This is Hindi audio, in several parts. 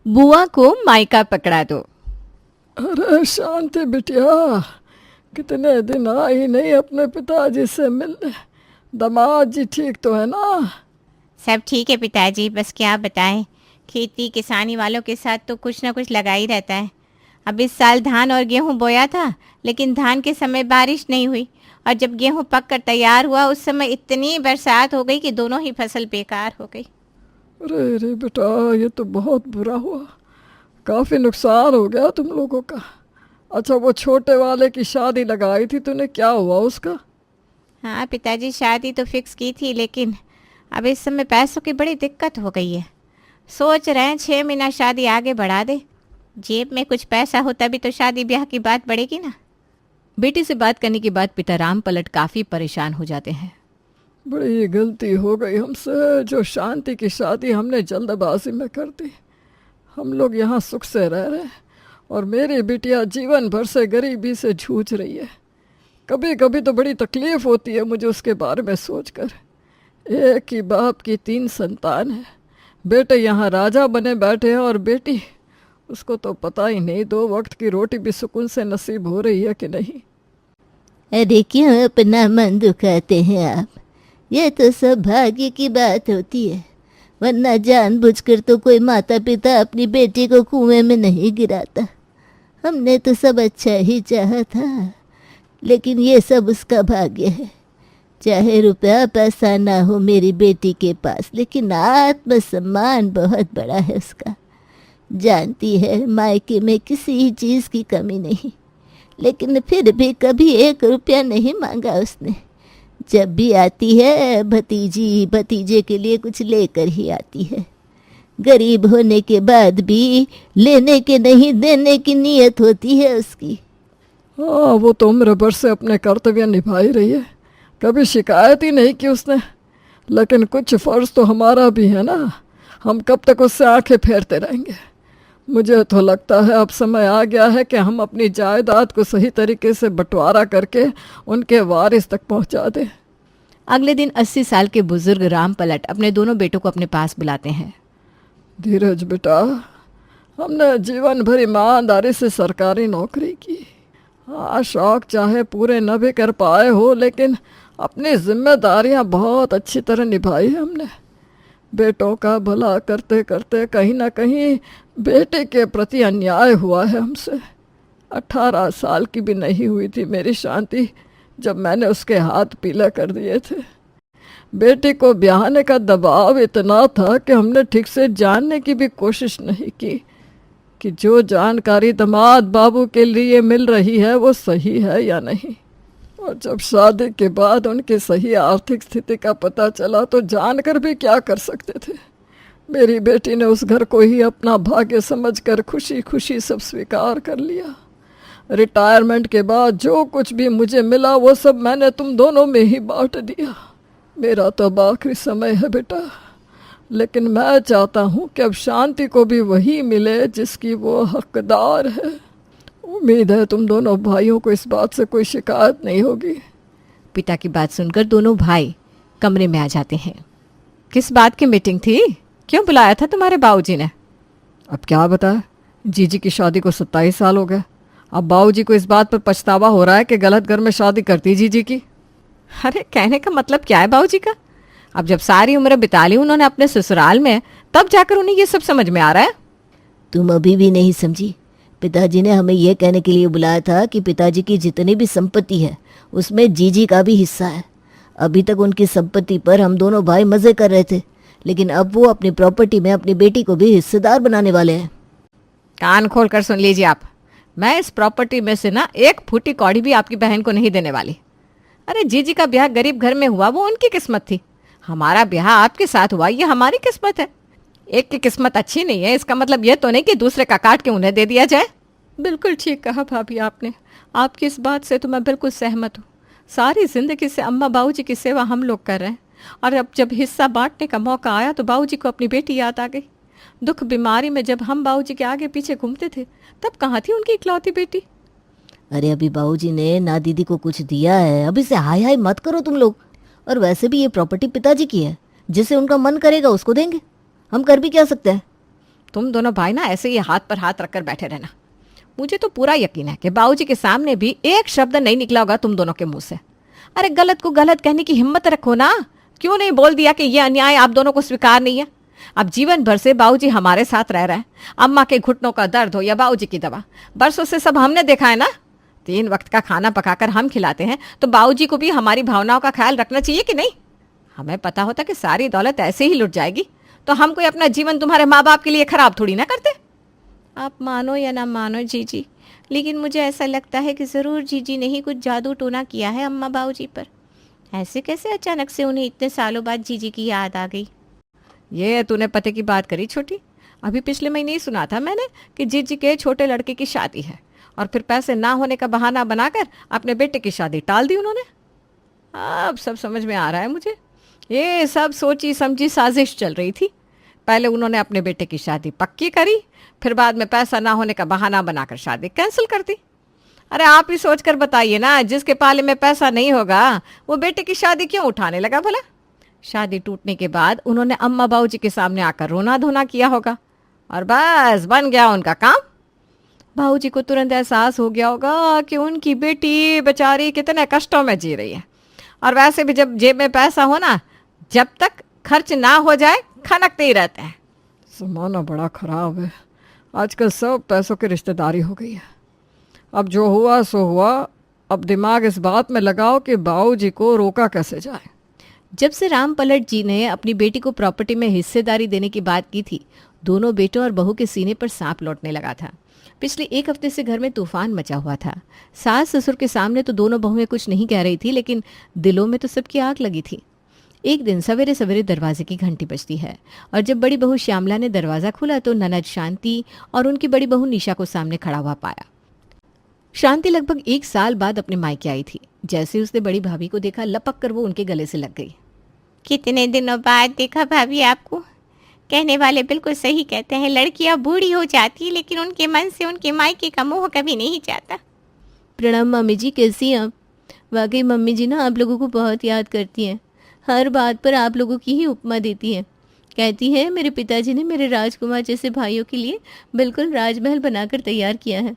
बुआ को मायका पकड़ा दो। अरे शांति बिटिया, कितने दिन आई नहीं अपने पिताजी से मिलने। दामाद जी ठीक तो है ना? सब ठीक है पिताजी, बस क्या बताएं, खेती किसानी वालों के साथ तो कुछ ना कुछ लगा ही रहता है। अब इस साल धान और गेहूं बोया था, लेकिन धान के समय बारिश नहीं हुई, और जब गेहूं पक कर तैयार हुआ उस समय इतनी बरसात हो गई कि दोनों ही फसल बेकार हो गई। अरे रे बेटा, ये तो बहुत बुरा हुआ, काफ़ी नुकसान हो गया तुम लोगों का। अच्छा, वो छोटे वाले की शादी लगाई थी तूने, क्या हुआ उसका? हाँ पिताजी, शादी तो फिक्स की थी, लेकिन अब इस समय पैसों की बड़ी दिक्कत हो गई है। सोच रहे हैं 6 महीना शादी आगे बढ़ा दे, जेब में कुछ पैसा होता भी तो शादी ब्याह की बात बढ़ेगी ना। बेटी से बात करने के बाद पिता राम पलट काफ़ी परेशान हो जाते हैं। बड़ी गलती हो गई हमसे, जो शांति की शादी हमने जल्दबाजी में कर दी। हम लोग यहाँ सुख से रह रहे हैं और मेरी बिटिया जीवन भर से गरीबी से जूझ रही है। कभी कभी तो बड़ी तकलीफ़ होती है मुझे उसके बारे में सोचकर। एक ही बाप की 3 संतान है। बेटे यहाँ राजा बने बैठे हैं और बेटी, उसको तो पता ही नहीं 2 वक्त की रोटी भी सुकून से नसीब हो रही है कि नहीं। अरे क्यों अपना मन दुखाते हैं आप? ये तो सब भाग्य की बात होती है, वरना जानबूझकर तो कोई माता पिता अपनी बेटी को कुएं में नहीं गिराता। हमने तो सब अच्छा ही चाहा था, लेकिन ये सब उसका भाग्य है। चाहे रुपया पैसा ना हो मेरी बेटी के पास, लेकिन आत्मसम्मान बहुत बड़ा है उसका। जानती है मायके में किसी चीज़ की कमी नहीं, लेकिन फिर भी कभी 1 रुपया नहीं मांगा उसने। जब भी आती है भतीजी भतीजे के लिए कुछ लेकर ही आती है। गरीब होने के बाद भी लेने के नहीं देने की नीयत होती है उसकी। हाँ, वो तो उम्र भर से अपने कर्तव्य निभाई रही है, कभी शिकायत ही नहीं की उसने। लेकिन कुछ फ़र्ज तो हमारा भी है ना, हम कब तक उससे आंखें फेरते रहेंगे? मुझे तो लगता है अब समय आ गया है कि हम अपनी जायदाद को सही तरीके से बंटवारा करके उनके वारिस तक पहुंचा दें। अगले दिन 80 साल के बुजुर्ग राम पलट अपने दोनों बेटों को अपने पास बुलाते हैं। धीरज बेटा, हमने जीवन भर ईमानदारी से सरकारी नौकरी की। हाँ, शौक चाहे पूरे न भी कर पाए हो, लेकिन अपनी जिम्मेदारियां बहुत अच्छी तरह निभाई है हमने। बेटों का भला करते करते कहीं ना कहीं बेटे के प्रति अन्याय हुआ है हमसे। 18 साल की भी नहीं हुई थी मेरी शांति जब मैंने उसके हाथ पीले कर दिए थे। बेटी को ब्याहने का दबाव इतना था कि हमने ठीक से जानने की भी कोशिश नहीं की कि जो जानकारी दामाद बाबू के लिए मिल रही है वो सही है या नहीं। और जब शादी के बाद उनकी सही आर्थिक स्थिति का पता चला तो जानकर भी क्या कर सकते थे। मेरी बेटी ने उस घर को ही अपना भाग्य समझकर खुशी खुशी सब स्वीकार कर लिया। रिटायरमेंट के बाद जो कुछ भी मुझे मिला वो सब मैंने तुम दोनों में ही बांट दिया। मेरा तो अब आखिरी समय है बेटा, लेकिन मैं चाहता हूँ कि अब शांति को भी वही मिले जिसकी वो हकदार है। उम्मीद है तुम दोनों भाइयों को इस बात से कोई शिकायत नहीं होगी। पिता की बात सुनकर दोनों भाई कमरे में आ जाते हैं। किस बात की मीटिंग थी? क्यों बुलाया था तुम्हारे बाबूजी ने? अब क्या बताए, जीजी की शादी को 27 साल हो गए। अब बाबूजी को इस बात पर पछतावा हो रहा है कि गलत घर में शादी करती जीजी की। अरे कहने का मतलब क्या है बाबूजी का? अब जब सारी उम्र बिता ली उन्होंने अपने ससुराल में, तब जाकर उन्हें ये सब समझ में आ रहा है। तुम अभी भी नहीं समझी? पिताजी ने हमें यह कहने के लिए बुलाया था कि पिताजी की जितनी भी संपत्ति है उसमें जीजी का भी हिस्सा है। अभी तक उनकी संपत्ति पर हम दोनों भाई मजे कर रहे थे, लेकिन अब वो अपनी प्रॉपर्टी में अपनी बेटी को भी हिस्सेदार बनाने वाले हैं। कान खोल कर सुन लीजिए आप, मैं इस प्रॉपर्टी में से ना 1 फूटी कौड़ी भी आपकी बहन को नहीं देने वाली। अरे जीजी का ब्याह गरीब घर में हुआ वो उनकी किस्मत थी, हमारा ब्याह आपके साथ हुआ ये हमारी किस्मत है। एक की किस्मत अच्छी नहीं है इसका मतलब ये तो नहीं कि दूसरे का काट के उन्हें दे दिया जाए। बिल्कुल ठीक कहा भाभी आपने, आपकी इस बात से तो मैं बिल्कुल सहमत हूँ। सारी जिंदगी से अम्मा बाबूजी की सेवा हम लोग कर रहे हैं, और अब जब हिस्सा बांटने का मौका आया तो बाबूजी को अपनी बेटी याद आ गई। दुख बीमारी में जब हम बाबूजी के आगे पीछे घूमते थे तब कहाँ थी उनकी इकलौती बेटी। अरे अभी बाबूजी ने ना दीदी को कुछ दिया है, अभी से हाय हाय मत करो तुम लोग। और वैसे भी ये प्रॉपर्टी पिताजी की है, जिसे उनका मन करेगा उसको देंगे, हम कर भी क्या सकते हैं। तुम दोनों भाई ना ऐसे ही हाथ पर हाथ रखकर बैठे रहना। मुझे तो पूरा यकीन है कि बाबूजी के सामने भी एक शब्द नहीं निकला होगा तुम दोनों के मुंह से। अरे गलत को गलत कहने की हिम्मत रखो ना। क्यों नहीं बोल दिया कि यह अन्याय आप दोनों को स्वीकार नहीं है? अब जीवन भर से बाबूजी हमारे साथ रह रहे हैं। अम्मा के घुटनों का दर्द हो या बाबूजी की दवा, बरसों से सब हमने देखा है ना। 3 वक्त का खाना पकाकर हम खिलाते हैं तो बाबूजी को भी हमारी भावनाओं का ख्याल रखना चाहिए कि नहीं? हमें पता होता कि सारी दौलत ऐसे ही लुट जाएगी तो हम कोई अपना जीवन तुम्हारे माँ बाप के लिए खराब थोड़ी ना करते। आप मानो या ना मानो जीजी, लेकिन मुझे ऐसा लगता है कि ज़रूर जीजी ने ही कुछ जादू टोना किया है अम्मा बाबूजी पर। ऐसे कैसे अचानक से उन्हें इतने सालों बाद जीजी की याद आ गई? ये तूने पते की बात करी छोटी। अभी पिछले महीने ही सुना था मैंने कि जीजी के छोटे लड़के की शादी है और फिर पैसे ना होने का बहाना बनाकर अपने बेटे की शादी टाल दी उन्होंने। अब सब समझ में आ रहा है मुझे। ये सब सोची समझी साजिश चल रही थी। पहले उन्होंने अपने बेटे की शादी पक्की करी, फिर बाद में पैसा ना होने का बहाना बनाकर शादी कैंसिल कर दी। अरे आप ही सोच कर बताइए ना, जिसके पाले में पैसा नहीं होगा वो बेटे की शादी क्यों उठाने लगा भला? शादी टूटने के बाद उन्होंने अम्मा बाबूजी के सामने आकर रोना धोना किया होगा और बस बन गया उनका काम। बाबूजी को तुरंत एहसास हो गया होगा कि उनकी बेटी बेचारी कितने कष्टों में जी रही है। और वैसे भी जब जेब में पैसा हो ना, जब तक खर्च ना हो जाए खनकते ही रहते हैं। जमाना बड़ा खराब है। आजकल सब पैसों की रिश्तेदारी हो गई है। अब जो हुआ सो हुआ। अब दिमाग इस बात में लगाओ कि बाबूजी को रोका कैसे जाए। जब से राम पलट जी ने अपनी बेटी को प्रॉपर्टी में हिस्सेदारी देने की बात की थी, दोनों बेटों और बहू के सीने पर सांप लौटने लगा था। पिछले 1 हफ्ते से घर में तूफान मचा हुआ था। सास ससुर के सामने तो दोनों बहुएं कुछ नहीं कह रही थी, लेकिन दिलों में तो सबकी आग लगी थी। एक दिन सवेरे सवेरे दरवाजे की घंटी बजती है और जब बड़ी बहू श्यामला ने दरवाज़ा खोला तो ननद शांति और उनकी बड़ी बहू निशा को सामने खड़ा हुआ पाया। शांति लगभग 1 साल बाद अपने मायके आई थी। जैसे उसने बड़ी भाभी को देखा, लपक कर वो उनके गले से लग गई। कितने दिनों बाद देखा भाभी आपको। कहने वाले बिल्कुल सही कहते हैं, लड़कियां बूढ़ी हो जाती है लेकिन उनके मन से उनके मायके का मोह कभी नहीं जाता। प्रणाम मम्मी जी, कैसी हैं आप? वाकई मम्मी जी ना आप लोगों को बहुत याद करती हैं। हर बात पर आप लोगों की ही उपमा देती हैं। कहती है मेरे पिताजी ने मेरे राजकुमार जैसे भाइयों के लिए बिल्कुल राजमहल बनाकर तैयार किया है।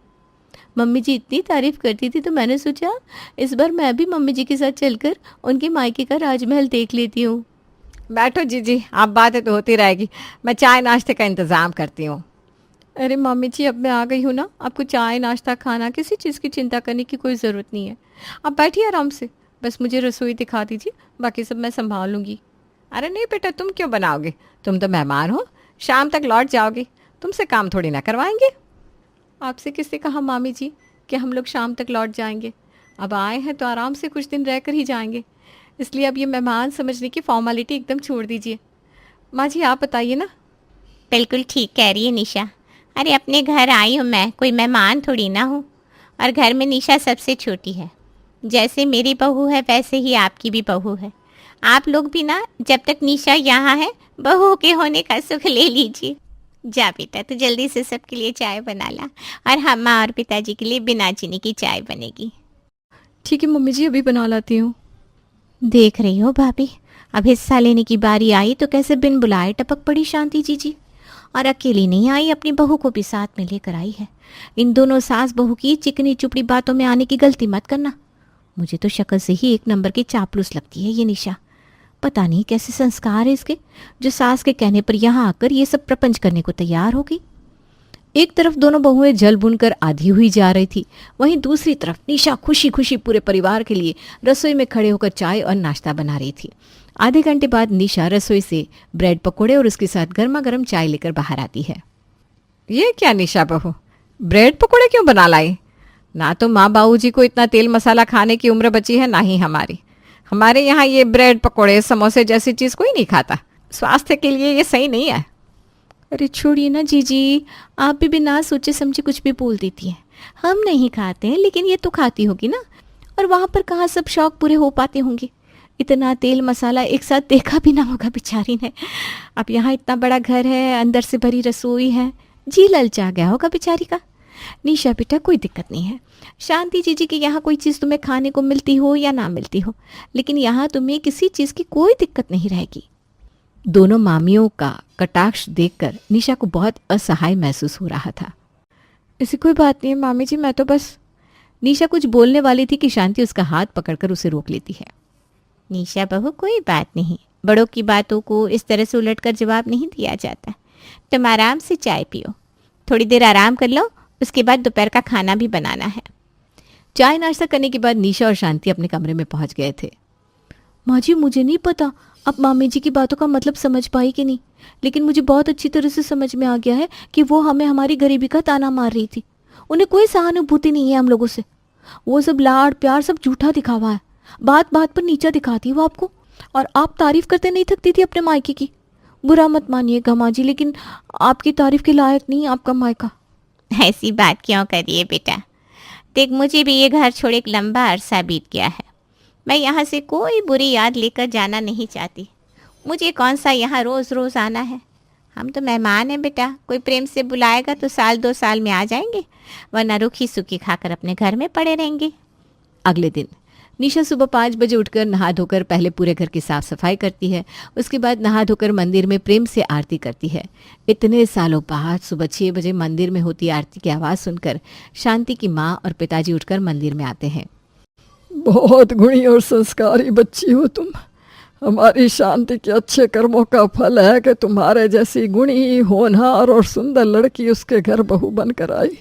मम्मी जी इतनी तारीफ करती थी तो मैंने सोचा इस बार मैं भी मम्मी जी के साथ चलकर उनके मायके का राजमहल देख लेती हूँ। बैठो जीजी, आप बातें तो होती रहेगी, मैं चाय नाश्ते का इंतज़ाम करती हूँ। अरे मम्मी जी अब मैं आ गई हूँ ना, आपको चाय नाश्ता खाना किसी चीज़ की चिंता करने की कोई ज़रूरत नहीं है। आप बैठिए आराम से, बस मुझे रसोई दिखा दीजिए, बाकी सब मैं संभाल लूँगी। अरे नहीं बेटा, तुम क्यों बनाओगे? तुम तो मेहमान हो, शाम तक लौट जाओगी, तुमसे काम थोड़ी ना करवाएंगे। आपसे किसने कहा मामी जी कि हम लोग शाम तक लौट जाएंगे? अब आए हैं तो आराम से कुछ दिन रहकर ही जाएंगे, इसलिए अब ये मेहमान समझने की फॉर्मेलिटी एकदम छोड़ दीजिए। माँ जी आप बताइए ना। बिल्कुल ठीक कह रही है निशा। अरे अपने घर आई हूँ मैं, कोई मेहमान थोड़ी ना हूँ। और घर में निशा सबसे छोटी है। जैसे मेरी बहू है वैसे ही आपकी भी बहू है। आप लोग भी ना जब तक निशा यहाँ है बहू के होने का सुख ले लीजिए। जा बेटा तो जल्दी से सबके लिए चाय बना ला, और हम माँ और पिताजी के लिए बिना चीनी की चाय बनेगी। ठीक है मम्मी जी, अभी बना लाती हूँ। देख रही हो भाभी, अब हिस्सा लेने की बारी आई तो कैसे बिन बुलाए टपक पड़ी शांति जी। और अकेली नहीं आई, अपनी बहू को भी साथ में लेकर आई है। इन दोनों सास बहू की चिकनी चुपड़ी बातों में आने की गलती मत करना। मुझे तो शक्ल से ही 1 नंबर की चापलूस लगती है ये निशा। पता नहीं कैसे संस्कार है इसके, जो सास के कहने पर यहाँ आकर ये सब प्रपंच करने को तैयार हो गई। एक तरफ दोनों बहुएं जल बुनकर आधी हुई जा रही थी, वहीं दूसरी तरफ निशा खुशी खुशी पूरे परिवार के लिए रसोई में खड़े होकर चाय और नाश्ता बना रही थी। आधे घंटे बाद निशा रसोई से ब्रेड पकोड़े और उसके साथ गर्मा गर्म चाय लेकर बाहर आती है। ये क्या निशा बहू, ब्रेड पकोड़े क्यों बना लाई? ना तो माँ बाबूजी को इतना तेल मसाला खाने की उम्र बची है, ना ही हमारी। हमारे यहाँ ये ब्रेड पकोड़े समोसे जैसी चीज़ कोई नहीं खाता, स्वास्थ्य के लिए ये सही नहीं है। अरे छोड़िए ना जीजी, आप भी बिना सोचे समझे कुछ भी बोल देती हैं। हम नहीं खाते हैं लेकिन ये तो खाती होगी ना, और वहाँ पर कहाँ सब शौक पूरे हो पाते होंगे। इतना तेल मसाला एक साथ देखा भी ना होगा बेचारी ने। अब यहाँ इतना बड़ा घर है, अंदर से भरी रसोई है, जी ललचा गया होगा बेचारी का। निशा बेटा कोई दिक्कत नहीं है, शांति जीजी के यहाँ कोई चीज़ तुम्हें खाने को मिलती हो या ना मिलती हो, लेकिन यहाँ तुम्हें किसी चीज़ की कोई दिक्कत नहीं रहेगी। दोनों मामियों का कटाक्ष देखकर निशा को बहुत असहाय महसूस हो रहा था। ऐसी कोई बात नहीं है मामी जी, मैं तो बस। निशा कुछ बोलने वाली थी कि शांति उसका हाथ पकड़कर उसे रोक लेती है। निशा बहू, कोई बात नहीं, बड़ों की बातों को इस तरह से उलटकर जवाब नहीं दिया जाता। तुम आराम से चाय पियो, थोड़ी देर आराम कर लो, उसके बाद दोपहर का खाना भी बनाना है। चाय नाश्ता करने के बाद निशा और शांति अपने कमरे में पहुंच गए थे। माँ जी, मुझे नहीं पता अब मामी जी की बातों का मतलब समझ पाई कि नहीं, लेकिन मुझे बहुत अच्छी तरह से समझ में आ गया है कि वो हमें हमारी गरीबी का ताना मार रही थी। उन्हें कोई सहानुभूति नहीं है हम लोगों से। वो सब लाड़ प्यार सब झूठा दिखावा है, बात बात पर नीचा दिखाती है वो आपको, और आप तारीफ करते नहीं थकती थी अपने मायके की। बुरा मत मानिएगा माँ जी, लेकिन आपकी तारीफ के लायक नहीं आपका मायका। ऐसी बात क्यों करिए बेटा, देख मुझे भी ये घर छोड़ एक लंबा अरसा बीत गया है। मैं यहाँ से कोई बुरी याद लेकर जाना नहीं चाहती। मुझे कौन सा यहाँ रोज़ रोज़ आना है। हम तो मेहमान हैं बेटा, कोई प्रेम से बुलाएगा तो साल 2 साल में आ जाएंगे, वरना रूखी सूखी खाकर अपने घर में पड़े रहेंगे। अगले दिन निशा सुबह 5 बजे उठकर नहा धोकर पहले पूरे घर की साफ सफाई करती है। उसके बाद नहा धोकर मंदिर में प्रेम से आरती करती है। इतने सालों बाद सुबह 6 बजे मंदिर में होती आरती की आवाज़ सुनकर शांति की माँ और पिताजी उठकर मंदिर में आते हैं। बहुत गुणी और संस्कारी बच्ची हो तुम। हमारी शांति के अच्छे कर्मों का फल है कि तुम्हारे जैसी गुणी, होनहार और सुंदर लड़की उसके घर बहू बनकर आई।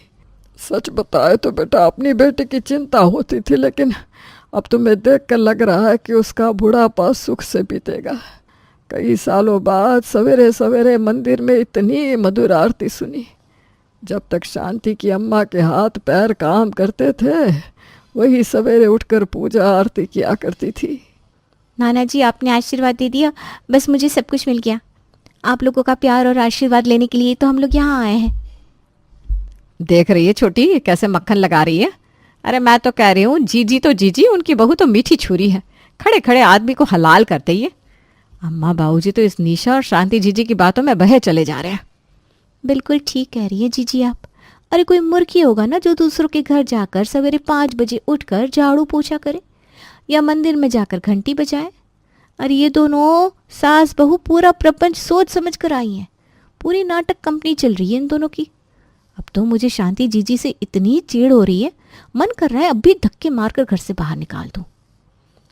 सच बताए तो बेटा अपनी बेटी की चिंता होती थी, लेकिन अब तुम्हें देखकर लग रहा है कि उसका बुढ़ापा सुख से बीतेगा। कई सालों बाद सवेरे सवेरे मंदिर में इतनी मधुर आरती सुनी। जब तक शांति की अम्मा के हाथ पैर काम करते थे, वही सवेरे उठकर पूजा आरती किया करती थी। नाना जी, आपने आशीर्वाद दे दिया, बस मुझे सब कुछ मिल गया। आप लोगों का प्यार और आशीर्वाद लेने के लिए तो हम लोग यहाँ आए हैं। देख रही है छोटी कैसे मक्खन लगा रही है। अरे मैं तो कह रही हूँ जीजी तो जीजी, उनकी बहू तो मीठी छुरी है, खड़े खड़े आदमी को हलाल करते ही है। अम्मा बाबूजी तो इस निशा और शांति जीजी की बातों में बहे चले जा रहे हैं। बिल्कुल ठीक कह रही है जीजी आप। अरे कोई मूर्ख ही होगा ना जो दूसरों के घर जाकर सवेरे 5 बजे उठकर झाड़ू पोछा करे या मंदिर में जाकर घंटी बजाए। अरे ये दोनों सास बहू पूरा प्रपंच सोच समझ कर आई हैं। पूरी नाटक कंपनी चल रही है इन दोनों की। अब तो मुझे शांति जीजी से इतनी चिढ़ हो रही है, मन कर रहा है अभी धक्के मारकर घर से बाहर निकाल दूं।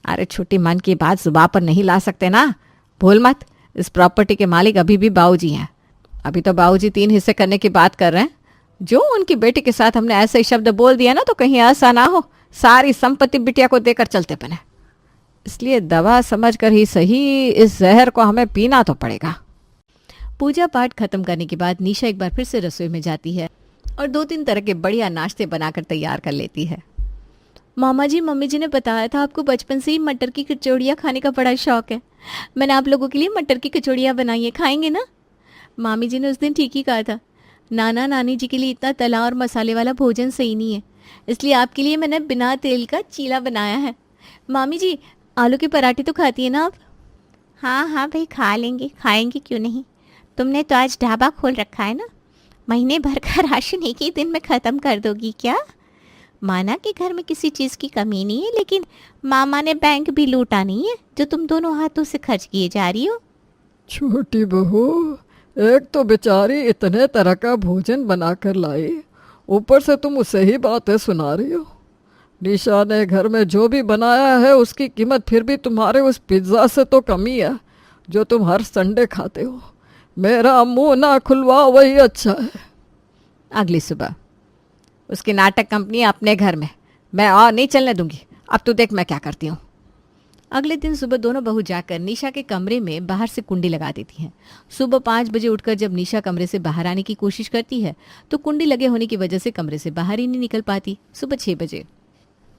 अरे छोटी, मन की बात जुबान पर नहीं ला सकते ना। भूल मत, इस प्रॉपर्टी के मालिक अभी भी बाबूजी हैं। अभी तो बाबूजी 3 हिस्से करने की बात कर रहे हैं। जो उनकी बेटी के साथ हमने ऐसे शब्द बोल दिया ना, तो कहीं ऐसा ना हो सारी संपत्ति बिटिया को देकर चलते बने। इसलिए दवा समझकर ही सही इस जहर को हमें पीना तो पड़ेगा। पूजा पाठ खत्म करने के बाद निशा एक बार फिर से रसोई में जाती है और 2-3 तरह के बढ़िया नाश्ते बनाकर तैयार कर लेती है। मामा जी, मम्मी जी ने बताया था आपको बचपन से ही मटर की कचौड़ियाँ खाने का बड़ा शौक है। मैंने आप लोगों के लिए मटर की कचौड़ियाँ बनाई है, खाएंगे ना? मामी जी ने उस दिन ठीक ही कहा था, नाना नानी जी के लिए इतना तला और मसाले वाला भोजन सही नहीं है, इसलिए आपके लिए मैंने बिना तेल का चीला बनाया है। मामी जी, आलू के पराठे तो खाती है ना आप? हाँ हाँ भाई, खा लेंगे, खाएंगे क्यों नहीं। तुमने तो आज ढाबा खोल रखा है ना, महीने भर का राशन एक ही दिन में ख़त्म कर दोगी क्या? माना कि घर में किसी चीज़ की कमी नहीं है, लेकिन मामा ने बैंक भी लूटा नहीं है जो तुम दोनों हाथों से खर्च किए जा रही हो। छोटी बहू, एक तो बेचारी इतने तरह का भोजन बनाकर लाई, ऊपर से तुम उसे ही बातें सुना रही हो। निशा ने घर में जो भी बनाया है उसकी कीमत फिर भी तुम्हारे उस पिज्ज़ा से तो कम ही है जो तुम हर संडे खाते हो। मेरा मुंह ना खुलवा, वही अच्छा है। अगली सुबह उसकी नाटक कंपनी अपने घर में, मैं और नहीं चलने दूंगी। अब तू देख मैं क्या करती हूँ। अगले दिन सुबह दोनों बहू जाकर निशा के कमरे में बाहर से कुंडी लगा देती हैं। सुबह 5 बजे उठकर जब निशा कमरे से बाहर आने की कोशिश करती है तो कुंडी लगे होने की वजह से कमरे से बाहर ही नहीं निकल पाती। सुबह 6 बजे,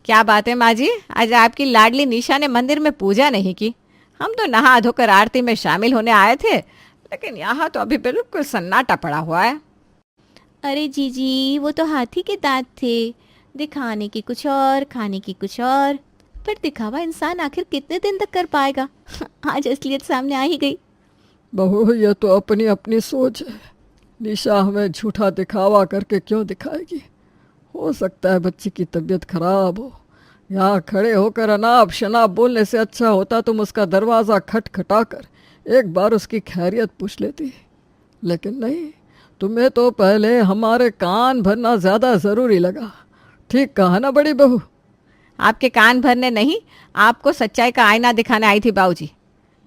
क्या बात है माँ जी, आज आपकी लाडली निशा ने मंदिर में पूजा नहीं की? हम तो नहा धोकर आरती में शामिल होने आए थे, लेकिन यहाँ तो अभी बिल्कुल सन्नाटा पड़ा हुआ है। अरे जीजी, वो तो हाथी के दांत थे, दिखाने की कुछ और, खाने की कुछ और, पर दिखावा इंसान आखिर कितने दिन तक कर पाएगा। आज असलियत सामने आ ही गई। बहू, ये तो अपनी अपनी सोच है। निशा हमें झूठा दिखावा करके क्यों दिखाएगी? हो सकता है बच्ची की तबीयत खराब हो। यहाँ खड़े होकर अनाप शनाप बोलने से अच्छा होता तुम उसका दरवाज़ा खटखटाकर एक बार उसकी खैरियत पूछ लेती, लेकिन नहीं, तुम्हें तो पहले हमारे कान भरना ज़्यादा ज़रूरी लगा। ठीक कहा ना बड़ी बहू? आपके कान भरने नहीं, आपको सच्चाई का आईना दिखाने आई थी बाबूजी।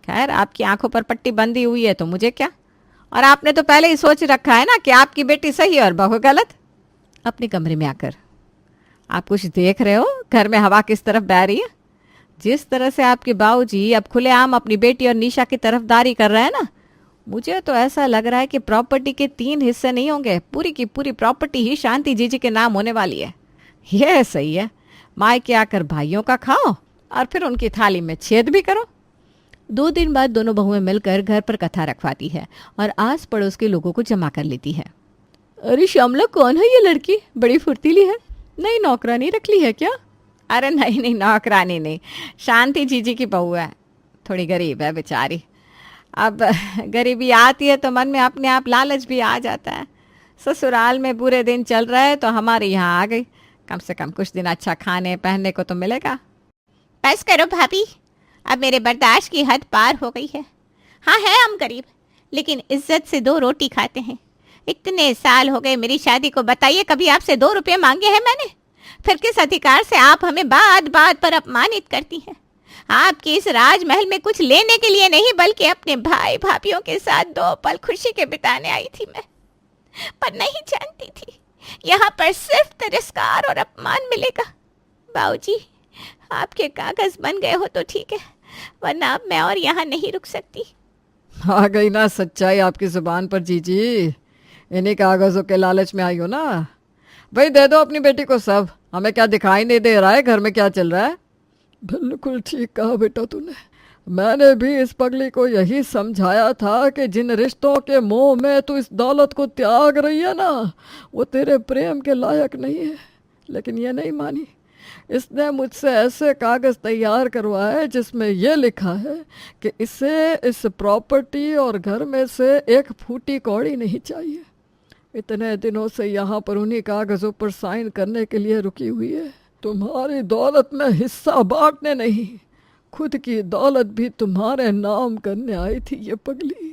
खैर, आपकी आंखों पर पट्टी बंधी हुई है तो मुझे क्या, और आपने तो पहले ही सोच रखा है ना कि आपकी बेटी सही है और बहू गलत। अपने कमरे में आकर आप कुछ देख रहे हो घर में हवा किस तरफ बह रही है? जिस तरह से आपके बाबूजी अब खुलेआम अपनी बेटी और निशा की तरफदारी कर रहे हैं ना, मुझे तो ऐसा लग रहा है कि प्रॉपर्टी के 3 हिस्से नहीं होंगे, पूरी की पूरी प्रॉपर्टी ही शांति जीजी के नाम होने वाली है। यह सही है, मायके आकर भाइयों का खाओ और फिर उनकी थाली में छेद भी करो। 2 दिन बाद दोनों बहुएं मिलकर घर पर कथा रखवाती है और आस पड़ोस के लोगों को जमा कर लेती है। अरे श्यामला, कौन है ये लड़की? बड़ी फुर्तीली है। नई नौकरानी रख ली है क्या? अरे नहीं नहीं, नौकरानी नहीं, शांति जीजी की बहू है। थोड़ी गरीब है बेचारी। अब गरीबी आती है तो मन में अपने आप लालच भी आ जाता है। ससुराल में बुरे दिन चल रहे तो हमारे यहाँ आ गई, कम से कम कुछ दिन अच्छा खाने पहनने को तो मिलेगा। बस करो भाभी, अब मेरे बर्दाश्त की हद पार हो गई है। हाँ है हम गरीब, लेकिन इज्जत से 2 रोटी खाते हैं। इतने साल हो गए मेरी शादी को, बताइए कभी आपसे 2 रुपये मांगे हैं मैंने? फिर किस अधिकार से आप हमें बात बात पर अपमानित करती हैं? आपके इस राजमहल में कुछ लेने के लिए नहीं, बल्कि अपने भाई भाभियों के साथ 2 पल खुशी के बिताने आई थी मैं। पर नहीं जानती थी यहाँ पर सिर्फ तिरस्कार और अपमान मिलेगा। बाबूजी, आपके कागज बन गए हो तो ठीक है, वरना अब मैं और यहाँ नहीं रुक सकती। आ गई ना सच्चाई आपकी जुबान पर जीजी। इन्हीं कागजों के लालच में आई हो ना? भाई दे दो अपनी बेटी को सब, हमें क्या दिखाई नहीं दे रहा है घर में क्या चल रहा है? बिल्कुल ठीक कहा बेटा तूने। मैंने भी इस पगली को यही समझाया था कि जिन रिश्तों के मोह में तू इस दौलत को त्याग रही है ना, वो तेरे प्रेम के लायक नहीं है, लेकिन ये नहीं मानी। इसने मुझसे ऐसे कागज़ तैयार करवाए जिसमें यह लिखा है कि इसे इस प्रॉपर्टी और घर में से एक फूटी कौड़ी नहीं चाहिए। इतने दिनों से यहाँ पर उन्हीं कागज़ों पर साइन करने के लिए रुकी हुई है। तुम्हारी दौलत में हिस्सा बांटने नहीं, खुद की दौलत भी तुम्हारे नाम करने आई थी ये पगली।